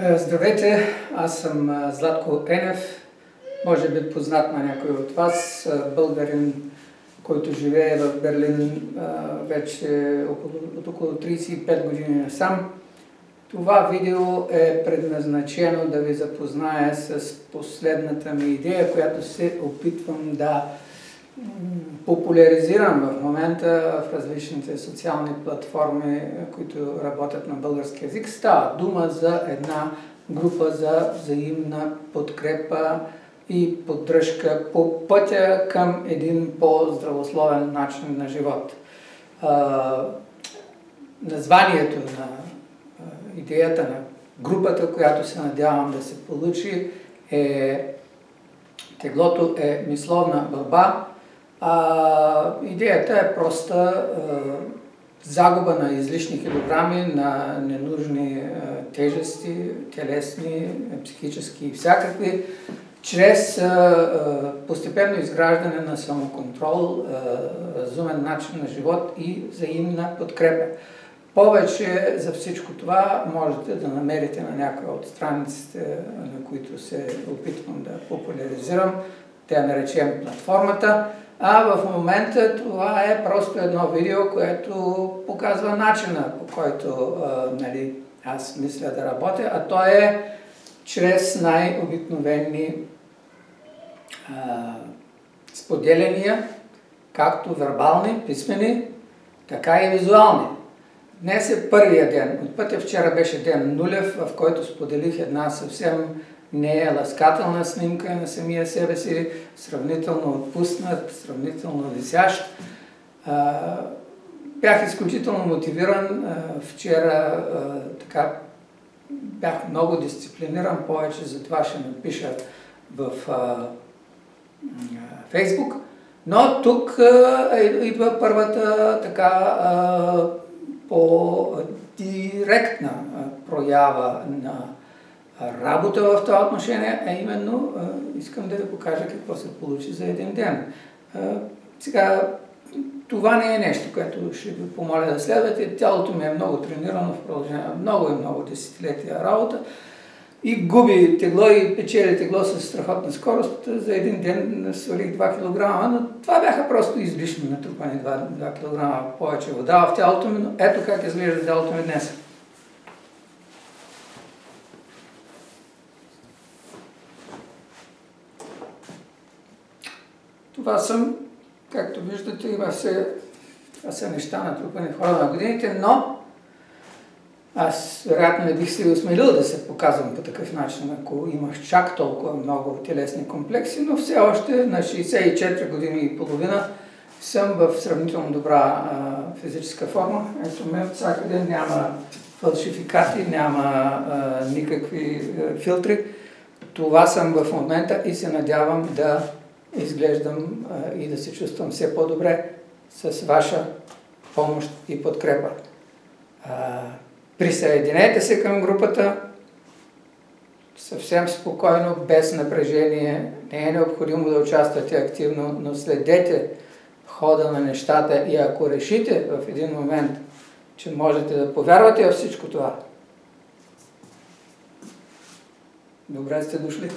Здравейте, аз съм Златко Енев, може би познат на някой от вас, българин, който живее в Берлин вече от около 35 години насам. Това видео е предназначено да ви запознае с последната ми идея, която се опитвам да популяризирам в момента в различните социални платформи, които работят на български език. Става дума за една група за взаимна подкрепа и поддръжка по пътя към един по-здравословен начин на живот. Названието на идеята на групата, която се надявам да се получи, е "Теглото е мисловна борба". Идеята е проста: загуба на излишни килограми, на ненужни тежести, телесни, психически и всякакви, чрез постепенно изграждане на самоконтрол, разумен начин на живот и взаимна подкрепа. Повече за всичко това можете да намерите на някои от страниците, на които се опитвам да популяризирам. Те наречем платформата. А в момента това е просто едно видео, което показва начина, по който аз мисля да работя, а то е чрез най-обикновени споделяния, както вербални, писмени, така и визуални. Днес е първия ден. От пътя вчера беше ден нулев, в който споделих една съвсем ласкателна снимка на самия себе си, сравнително отпуснат, сравнително висящ. Бях изключително мотивиран. Вчера бях много дисциплиниран, повече за това ще напиша в Фейсбук. Но тук идва първата по-директна проява на работа в това отношение, а именно искам да ви покажа какво се получи за един ден. Сега, това не е нещо, което ще ви помоля да следвате. Тялото ми е много тренирано в продължение на много десетилетия работа и губи тегло и печели тегло с страхотна скорост. За един ден свалих 2 кг, но това бяха просто излишно натрупани 2 кг повече вода в тялото ми, но ето как изглежда тялото ми днес. Това съм, както виждате, това са неща натрупани в хода на годините, но аз вероятно не бих се осмелил да се показвам по такъв начин, ако имах чак толкова много телесни комплекси, но все още на 64 години и половина съм в сравнително добра физическа форма. Ето ме, всякъде няма фалшификати, няма никакви филтри. Това съм в момента и се надявам да изглеждам и да се чувствам все по-добре с ваша помощ и подкрепа. Присъединете се към групата съвсем спокойно, без напрежение. Не е необходимо да участвате активно, но следете хода на нещата и ако решите в един момент, че можете да повярвате във всичко това, добре сте дошли.